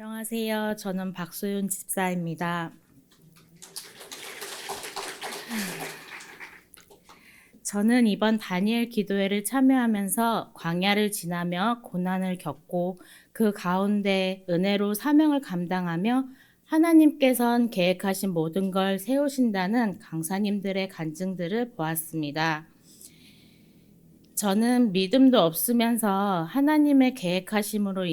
안녕하세요. 저는 박소윤 집사입니다. 저는 이번 다니엘 기도회를 참여하면서 광야를 지나며 고난을 겪고 그 가운데 은혜로 사명을 감당하며 하나님께선 계획하신 모든 걸 세우신다는 강사님들의 간증들을 보았습니다. 저는 믿음도 없으면서 하나님의 계획하심으로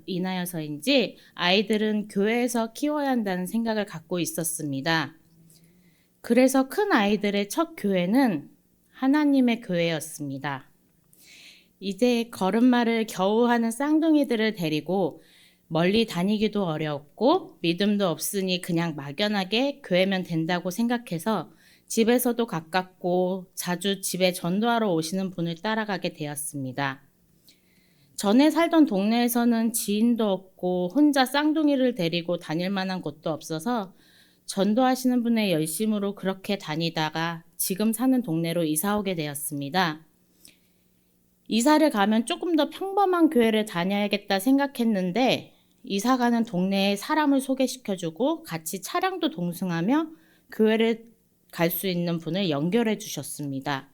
인하여서인지 아이들은 교회에서 키워야 한다는 생각을 갖고 있었습니다. 그래서 큰 아이들의 첫 교회는 하나님의 교회였습니다. 이제 걸음마를 겨우 하는 쌍둥이들을 데리고 멀리 다니기도 어려웠고 믿음도 없으니 그냥 막연하게 교회면 된다고 생각해서 집에서도 가깝고 자주 집에 전도하러 오시는 분을 따라가게 되었습니다. 전에 살던 동네에서는 지인도 없고 혼자 쌍둥이를 데리고 다닐 만한 곳도 없어서 전도하시는 분의 열심으로 그렇게 다니다가 지금 사는 동네로 이사 오게 되었습니다. 이사를 가면 조금 더 평범한 교회를 다녀야겠다 생각했는데 이사 가는 동네에 사람을 소개시켜주고 같이 차량도 동승하며 교회를 갈 수 있는 분을 연결해 주셨습니다.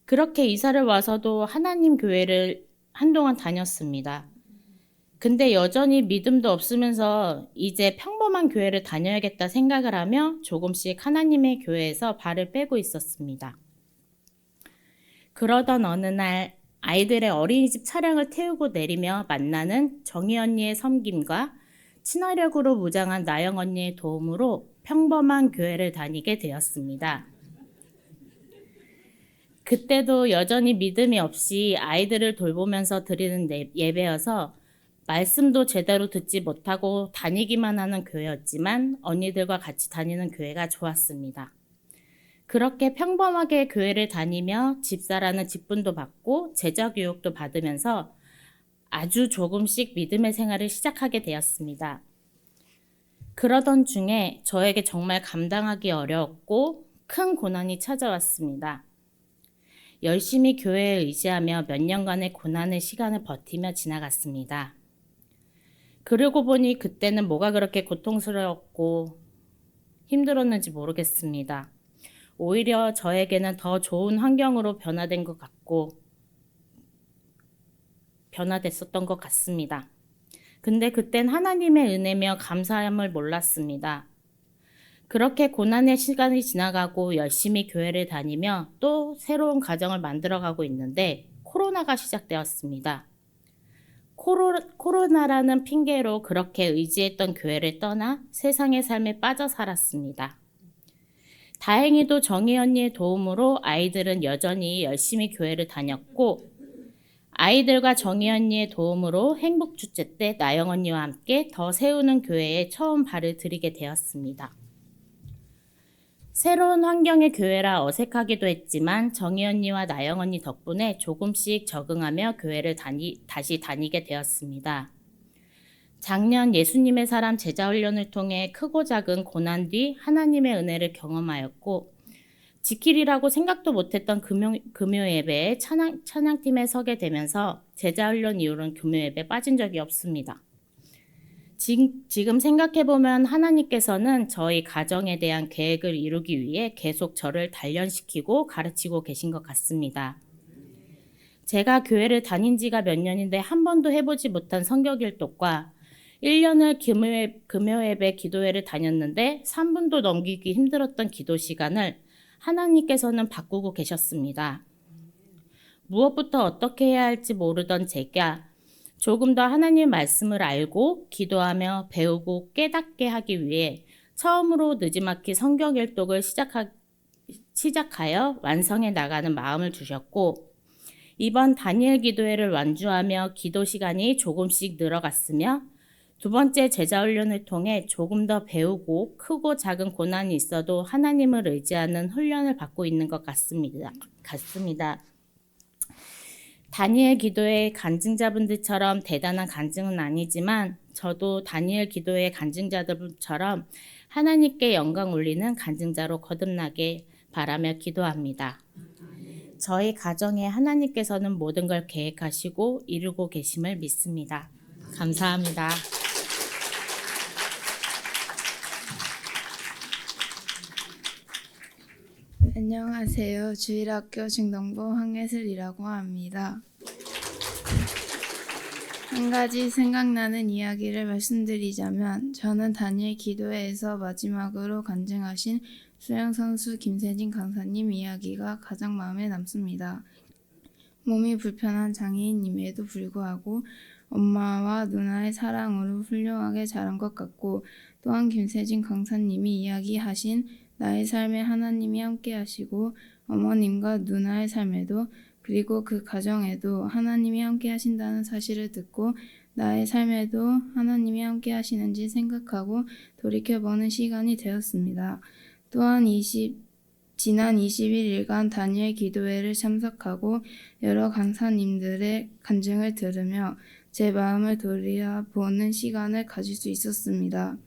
그렇게 이사를 와서도 하나님 교회를 한동안 다녔습니다. 근데 여전히 믿음도 없으면서 이제 평범한 교회를 다녀야겠다 생각을 하며 조금씩 하나님의 교회에서 발을 빼고 있었습니다. 그러던 어느 날 아이들의 어린이집 차량을 태우고 내리며 만나는 정희 언니의 섬김과 친화력으로 무장한 나영 언니의 도움으로 평범한 교회를 다니게 되었습니다. 그때도 여전히 믿음이 없이 아이들을 돌보면서 드리는 예배여서 말씀도 제대로 듣지 못하고 다니기만 하는 교회였지만 언니들과 같이 다니는 교회가 좋았습니다. 그렇게 평범하게 교회를 다니며 집사라는 직분도 받고 제자 교육도 받으면서 아주 조금씩 믿음의 생활을 시작하게 되었습니다. 그러던 중에 저에게 정말 감당하기 어려웠고 큰 고난이 찾아왔습니다. 열심히 교회에 의지하며 몇 년간의 고난의 시간을 버티며 지나갔습니다. 그러고 보니 그때는 뭐가 그렇게 고통스러웠고 힘들었는지 모르겠습니다. 오히려 저에게는 더 좋은 환경으로 변화됐었던 것 같습니다. 근데 그땐 하나님의 은혜며 감사함을 몰랐습니다. 그렇게 고난의 시간이 지나가고 열심히 교회를 다니며 또 새로운 가정을 만들어가고 있는데 코로나가 시작되었습니다. 코로나라는 핑계로 그렇게 의지했던 교회를 떠나 세상의 삶에 빠져 살았습니다. 다행히도 정희 언니의 도움으로 아이들은 여전히 열심히 교회를 다녔고 아이들과 정희 언니의 도움으로 행복축제 때 나영 언니와 함께 더 세우는 교회에 처음 발을 들이게 되었습니다. 새로운 환경의 교회라 어색하기도 했지만 정희 언니와 나영 언니 덕분에 조금씩 적응하며 교회를 다시 다니게 되었습니다. 작년 예수님의 사람 제자훈련을 통해 크고 작은 고난 뒤 하나님의 은혜를 경험하였고 지키리라고 생각도 못했던 금요 예배에 찬양팀에 서게 되면서 제자훈련 이후로는 금요 예배에 빠진 적이 없습니다. 지금 생각해보면 하나님께서는 저희 가정에 대한 계획을 이루기 위해 계속 저를 단련시키고 가르치고 계신 것 같습니다. 제가 교회를 다닌 지가 몇 년인데 한 번도 해보지 못한 성경일독과 1년을 금요 예배 기도회를 다녔는데 3분도 넘기기 힘들었던 기도 시간을 하나님께서는 바꾸고 계셨습니다. 무엇부터 어떻게 해야 할지 모르던 제가 조금 더 하나님 말씀을 알고 기도하며 배우고 깨닫게 하기 위해 처음으로 느지막이 성경 일독을 시작하여 완성해 나가는 마음을 주셨고 이번 다니엘 기도회를 완주하며 기도 시간이 조금씩 늘어갔으며 두 번째 제자훈련을 통해 조금 더 배우고 크고 작은 고난이 있어도 하나님을 의지하는 훈련을 받고 있는 것 같습니다. 다니엘 기도회 간증자분들처럼 대단한 간증은 아니지만 저도 다니엘 기도회 간증자들처럼 하나님께 영광 올리는 간증자로 거듭나게 바라며 기도합니다. 저희 가정에 하나님께서는 모든 걸 계획하시고 이루고 계심을 믿습니다. 감사합니다. 안녕하세요. 주일학교 중등부 황예슬이라고 합니다. 한 가지 생각나는 이야기를 말씀드리자면 저는 다니엘 기도회에서 마지막으로 간증하신 수영선수 김세진 강사님 이야기가 가장 마음에 남습니다. 몸이 불편한 장애인임에도 불구하고 엄마와 누나의 사랑으로 훌륭하게 자란 것 같고, 또한 김세진 강사님이 이야기하신 나의 삶에 하나님이 함께 하시고 어머님과 누나의 삶에도, 그리고 그 가정에도 하나님이 함께 하신다는 사실을 듣고 나의 삶에도 하나님이 함께 하시는지 생각하고 돌이켜보는 시간이 되었습니다. 또한 지난 21일간 다니엘 기도회를 참석하고 여러 강사님들의 간증을 들으며 제 마음을 돌아보는 시간을 가질 수 있었습니다.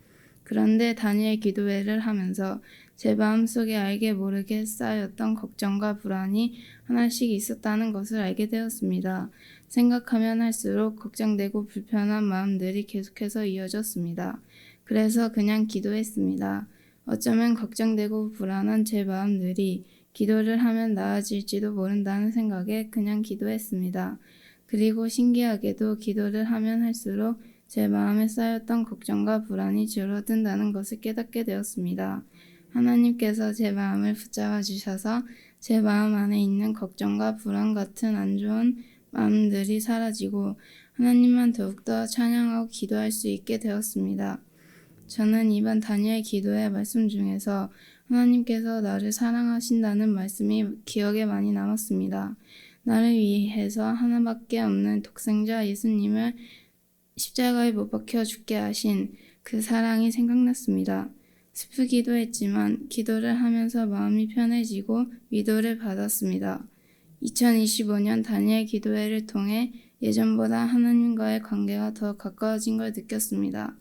그런데 다니엘 기도회를 하면서 제 마음속에 알게 모르게 쌓였던 걱정과 불안이 하나씩 있었다는 것을 알게 되었습니다. 생각하면 할수록 걱정되고 불편한 마음들이 계속해서 이어졌습니다. 그래서 그냥 기도했습니다. 어쩌면 걱정되고 불안한 제 마음들이 기도를 하면 나아질지도 모른다는 생각에 그냥 기도했습니다. 그리고 신기하게도 기도를 하면 할수록 제 마음에 쌓였던 걱정과 불안이 줄어든다는 것을 깨닫게 되었습니다. 하나님께서 제 마음을 붙잡아 주셔서 제 마음 안에 있는 걱정과 불안 같은 안 좋은 마음들이 사라지고 하나님만 더욱더 찬양하고 기도할 수 있게 되었습니다. 저는 이번 다니엘 기도의 말씀 중에서 하나님께서 나를 사랑하신다는 말씀이 기억에 많이 남았습니다. 나를 위해서 하나밖에 없는 독생자 예수님을 십자가에 못 박혀 죽게 하신 그 사랑이 생각났습니다. 슬프기도 했지만 기도를 하면서 마음이 편해지고 위로를 받았습니다. 2025년 다니엘 기도회를 통해 예전보다 하나님과의 관계가 더 가까워진 걸 느꼈습니다.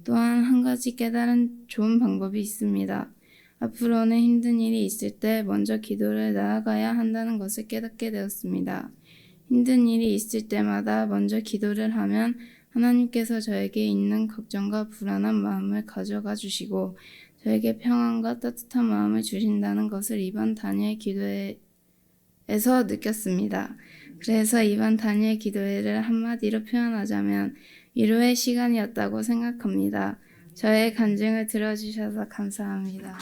또한 한 가지 깨달은 좋은 방법이 있습니다. 앞으로는 힘든 일이 있을 때 먼저 기도를 나아가야 한다는 것을 깨닫게 되었습니다. 힘든 일이 있을 때마다 먼저 기도를 하면 하나님께서 저에게 있는 걱정과 불안한 마음을 가져가 주시고 저에게 평안과 따뜻한 마음을 주신다는 것을 이번 다니엘 기도회에서 느꼈습니다. 그래서 이번 다니엘 기도회를 한마디로 표현하자면 위로의 시간이었다고 생각합니다. 저의 간증을 들어주셔서 감사합니다.